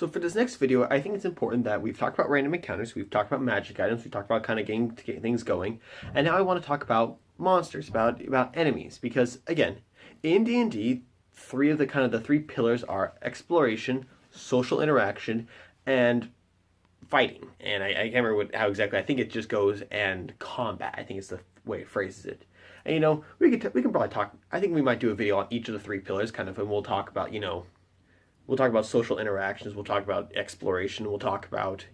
So for this next video, I think it's important that we've talked about random encounters, we've talked about magic items, we've talked about kind of getting to get things going, and now I want to talk about monsters, about enemies, because again, in D&D, three of the three pillars are exploration, social interaction, and fighting. And I can't remember how exactly. I think it just goes and combat. I think it's the way it phrases it. And we can probably talk. I think we might do a video on each of the three pillars, kind of, and we'll talk about we'll talk about social interactions, we'll talk about exploration, we'll talk about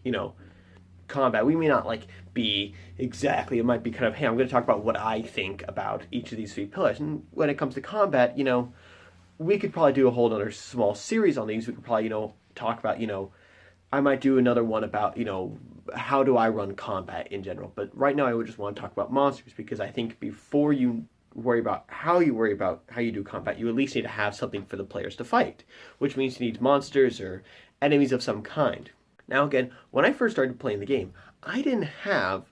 combat. We may not be exactly. It might be kind of, hey, I'm going to talk about what I think about each of these three pillars. And when it comes to combat, we could probably do a whole other small series on these. We could probably talk about I might do another one about, how do I run combat in general. But right now I would just want to talk about monsters, because I think before you worry about how you do combat, you at least need to have something for the players to fight, which means you need monsters or enemies of some kind. Now again, when I first started playing the game, I didn't have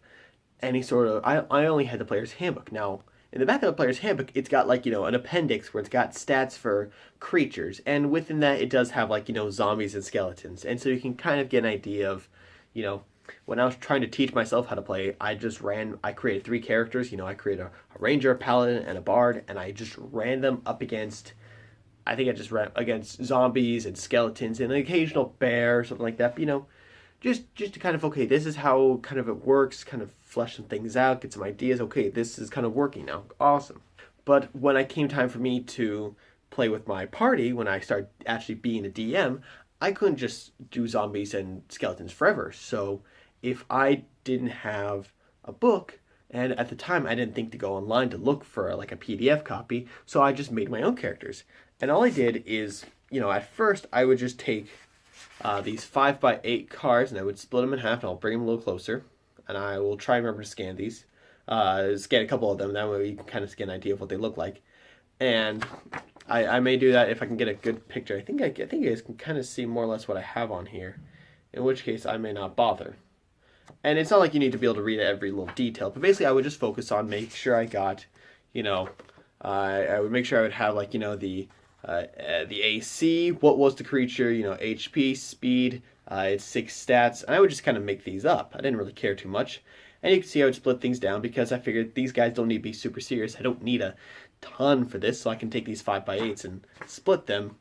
any sort of, I only had the player's handbook. Now, in the back of the player's handbook, it's got an appendix where it's got stats for creatures, and within that it does have zombies and skeletons, and so you can kind of get an idea of, when I was trying to teach myself how to play, I created three characters. I created a ranger, a paladin, and a bard, and I just ran them up against, I think I just ran against zombies and skeletons and an occasional bear or something like that. But, just to kind of, okay, this is how kind of it works, kind of flesh some things out, get some ideas. Okay, this is kind of working now. Awesome. But when it came time for me to play with my party, when I started actually being a DM, I couldn't just do zombies and skeletons forever. So if I didn't have a book, and at the time I didn't think to go online to look for a PDF copy, so I just made my own characters. And all I did is, at first I would just take these 5x8 cards, and I would split them in half, and I'll bring them a little closer, and I will try and remember to scan these. Scan a couple of them, that way you can kind of get an idea of what they look like. And I may do that if I can get a good picture. I think you guys can kind of see more or less what I have on here, in which case I may not bother. And it's not like you need to be able to read every little detail, but basically I would just focus on making sure I got, I would make sure I would have the AC, what was the creature, HP, speed, it's 6 stats, and I would just kind of make these up. I didn't really care too much. And you can see I would split things down because I figured these guys don't need to be super serious. I don't need a ton for this, so I can take these 5x8s and split them.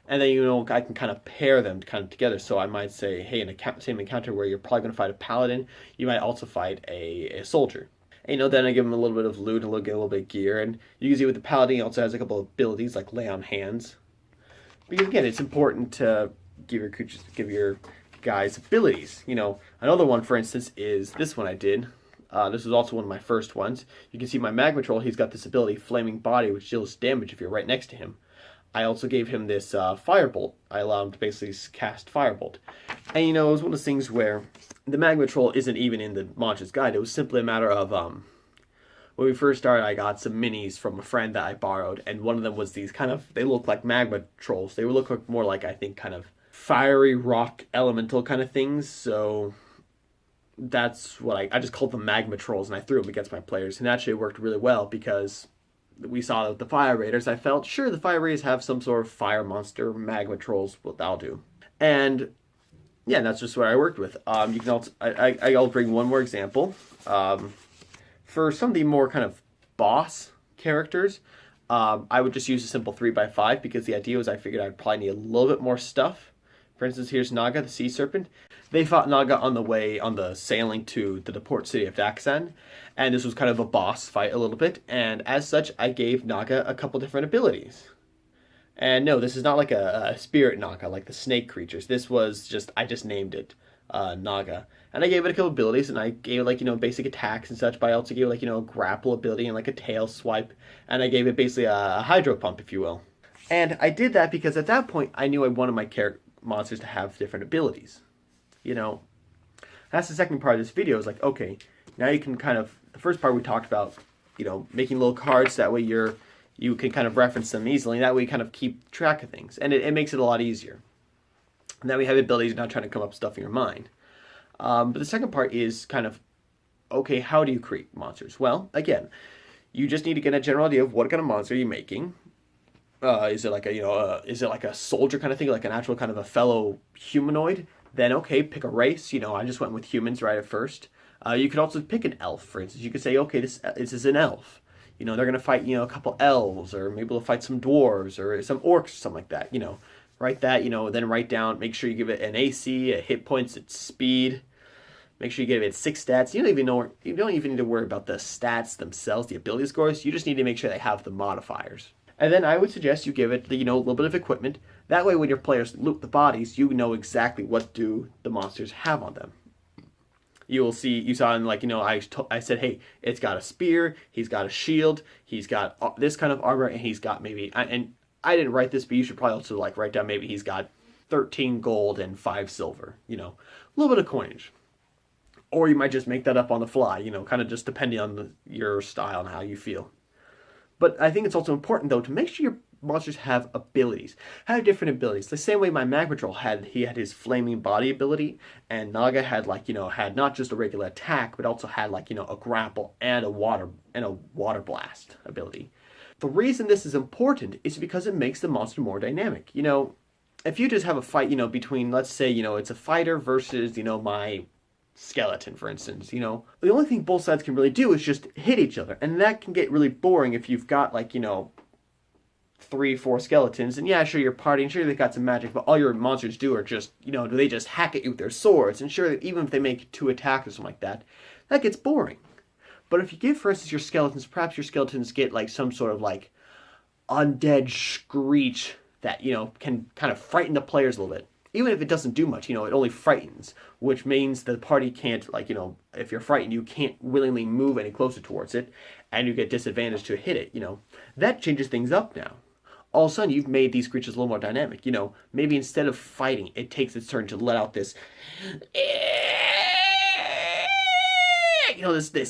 And then, I can kind of pair them kind of together. So I might say, hey, in a same encounter where you're probably going to fight a paladin, you might also fight a soldier. And, then I give him a little bit of loot, and get a little bit of gear. And you can see with the paladin, he also has a couple of abilities like lay on hands. Because again, it's important to give your guys abilities. Another one, for instance, is this one I did. This was also one of my first ones. You can see my Magma Troll, he's got this ability, Flaming Body, which deals damage if you're right next to him. I also gave him this Firebolt. I allowed him to basically cast Firebolt. And it was one of those things where the Magma Troll isn't even in the Monster's Guide. It was simply a matter of, when we first started, I got some minis from a friend that I borrowed, and one of them was these they look like Magma Trolls. They would look more like, I think, kind of fiery rock elemental kind of things, so that's what I just called them Magma Trolls, and I threw them against my players, and actually it worked really well because we saw with the Fire Raiders, I felt, sure, the Fire Raiders have some sort of fire monster, Magma Trolls, well, that'll do. And yeah, that's just what I worked with. You can also, I'll bring one more example. For some of the more kind of boss characters, I would just use a simple 3x5 because the idea was I figured I'd probably need a little bit more stuff. For instance, here's Naga, the Sea Serpent. They fought Naga on the sailing to the port city of Daxan, and this was kind of a boss fight a little bit, and as such, I gave Naga a couple different abilities. And no, this is not like a spirit Naga, like the snake creatures. This was I just named it Naga. And I gave it a couple abilities, and I gave it, basic attacks and such, but I also gave it, a grapple ability and, a tail swipe, and I gave it basically a hydro pump, if you will. And I did that because at that point, I knew I wanted my monsters to have different abilities. That's the second part of this video, is okay, now you can kind of, the first part we talked about, making little cards, that way you can kind of reference them easily, that way you kind of keep track of things, and it makes it a lot easier. Now we have abilities, not trying to come up with stuff in your mind. But the second part is kind of, okay, how do you create monsters? Well, again, you just need to get a general idea of what kind of monster you're making. Is it like a is it like a soldier kind of thing, like an actual kind of a fellow humanoid? Then okay, pick a race. I just went with humans right at first. You could also pick an elf, for instance. You could say, okay, this is an elf. They're gonna fight a couple elves, or maybe they'll fight some dwarves or some orcs or something like that. Write that. Then write down. Make sure you give it an AC, a hit points, its speed. Make sure you give it 6 stats. You don't even need to worry about the stats themselves, the ability scores. You just need to make sure they have the modifiers. And then I would suggest you give it, a little bit of equipment. That way, when your players loot the bodies, you know exactly what do the monsters have on them. You saw in I said, hey, it's got a spear, he's got a shield, he's got this kind of armor, and he's got and I didn't write this, but you should probably also write down maybe he's got 13 gold and 5 silver. A little bit of coinage. Or you might just make that up on the fly, kind of just depending on your style and how you feel. But I think it's also important, though, to make sure your monsters have abilities, have different abilities. The same way my Magmatroll had his flaming body ability, and Naga had had not just a regular attack, but also had a grapple and a water blast ability. The reason this is important is because it makes the monster more dynamic. If you just have a fight, between, let's say, it's a fighter versus, my skeleton, for instance, the only thing both sides can really do is just hit each other, and that can get really boring if you've got 3-4 skeletons, and yeah, sure, you're partying, sure, they've got some magic, but all your monsters do are just, do they just hack at you with their swords, and sure, that even if they make 2 attacks or something like that, that gets boring. But if you give, for instance, your skeletons, perhaps your skeletons get some sort of undead screech that, can kind of frighten the players a little bit. Even if it doesn't do much, it only frightens, which means the party can't, if you're frightened, you can't willingly move any closer towards it, and you get disadvantaged to hit it, That changes things up now. All of a sudden, you've made these creatures a little more dynamic, Maybe instead of fighting, it takes its turn to let out this,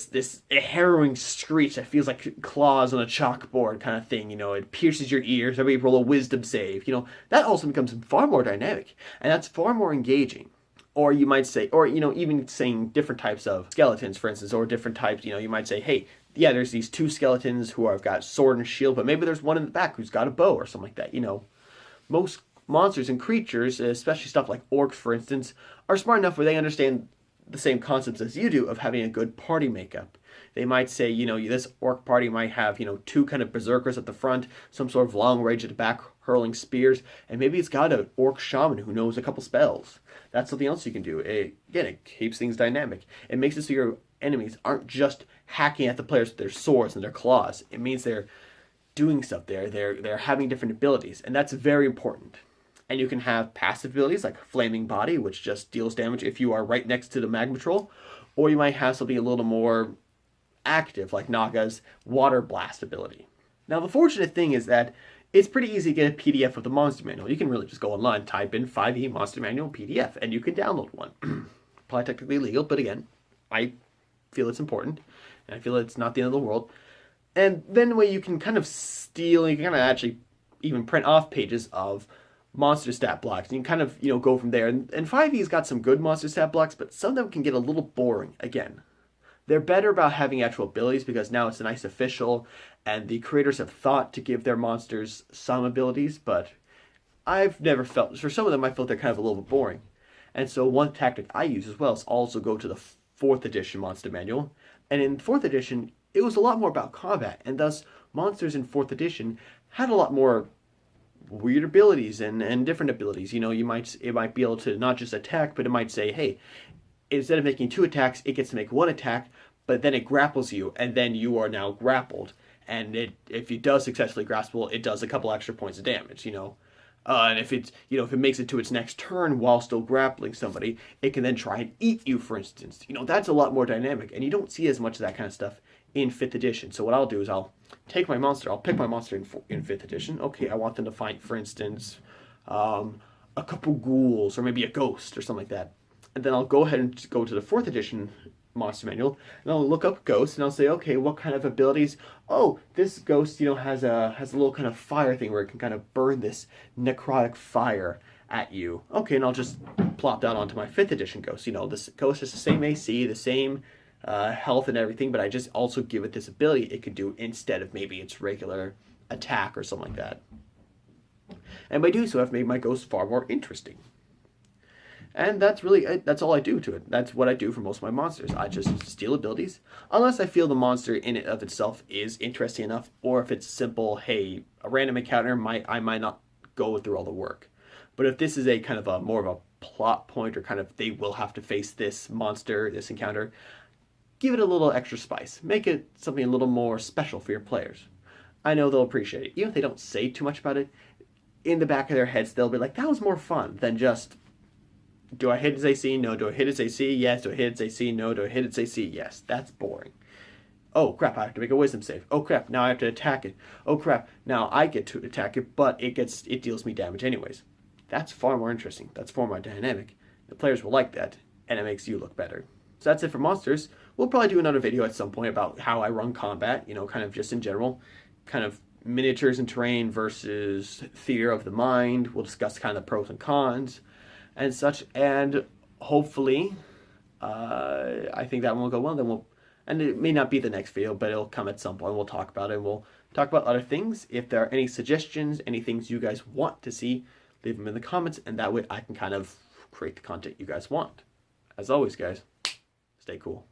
this harrowing screech that feels like claws on a chalkboard kind of thing. It pierces your ears. Everybody roll a wisdom save. That also becomes far more dynamic, and that's far more engaging. Or you might say, or even saying different types of skeletons, for instance, or different types. You might say, hey, yeah, there's these 2 skeletons who have got sword and shield, but maybe there's one in the back who's got a bow or something like that. Most monsters and creatures, especially stuff like orcs, for instance, are smart enough where they understand the same concepts as you do of having a good party makeup. They might say, this orc party might have, 2 kind of berserkers at the front, some sort of long range at the back, hurling spears, and maybe it's got an orc shaman who knows a couple spells. That's something else you can do. It keeps things dynamic. It makes it so your enemies aren't just hacking at the players with their swords and their claws. It means they're doing stuff there. They're having different abilities, and that's very important. And you can have passive abilities like Flaming Body, which just deals damage if you are right next to the Magmatroll. Or you might have something a little more active, like Naga's Water Blast ability. Now, the fortunate thing is that it's pretty easy to get a PDF of the Monster Manual. You can really just go online, type in 5e Monster Manual PDF, and you can download one. Probably technically illegal, but again, I feel it's important, and I feel it's not the end of the world. And then the way you can kind of steal, you can kind of actually even print off pages of monster stat blocks, and you can kind of go from there. And 5e's got some good monster stat blocks, but some of them can get a little boring. Again, they're better about having actual abilities because now it's a nice official, and the creators have thought to give their monsters some abilities, but I've never felt, for some of them I felt they're kind of a little bit boring. And so one tactic I use as well is also go to the 4th edition monster manual, and in 4th edition it was a lot more about combat, and thus monsters in 4th edition had a lot more weird abilities and different abilities. It might be able to not just attack, but it might say, hey, instead of making 2 attacks, it gets to make 1 attack, but then it grapples you, and then you are now grappled. And if it does successfully grapple, it does a couple extra points of damage. And if it makes it to its next turn while still grappling somebody, it can then try and eat you, for instance. That's a lot more dynamic, and you don't see as much of that kind of stuff in 5th edition. So what I'll do is I'll pick my monster in 5th edition. Okay, I want them to fight, for instance, a couple ghouls, or maybe a ghost, or something like that. And then I'll go ahead and go to the 4th edition monster manual, and I'll look up ghosts, and I'll say, okay, what kind of abilities? Oh, this ghost, has a little kind of fire thing where it can kind of burn this necrotic fire at you. Okay, and I'll just plop down onto my 5th edition ghost. This ghost has the same AC, the same health and everything, but I just also give it this ability it could do instead of maybe its regular attack or something like that. And by doing so, I've made my ghosts far more interesting. And that's all I do to it. That's what I do for most of my monsters. I just steal abilities, unless I feel the monster in it of itself is interesting enough, or if it's simple, hey, a random encounter, I might not go through all the work. But if this is a kind of a more of a plot point, or kind of they will have to face this monster, this encounter, give it a little extra spice. Make it something a little more special for your players. I know they'll appreciate it. Even if they don't say too much about it, in the back of their heads, they'll be like, that was more fun than just, do I hit its AC? No. Do I hit its AC? Yes. Do I hit its AC? No. Do I hit its AC? Yes. That's boring. Oh crap, I have to make a wisdom save. Oh crap, now I have to attack it. Oh crap, now I get to attack it, but it deals me damage anyways. That's far more interesting. That's far more dynamic. The players will like that, and it makes you look better. So that's it for monsters. We'll probably do another video at some point about how I run combat, kind of just in general, kind of miniatures and terrain versus theater of the mind. We'll discuss kind of the pros and cons and such, and hopefully, I think that one will go well. And it may not be the next video, but it'll come at some point. We'll talk about it. And we'll talk about other things. If there are any suggestions, any things you guys want to see, leave them in the comments, and that way I can kind of create the content you guys want. As always, guys, stay cool.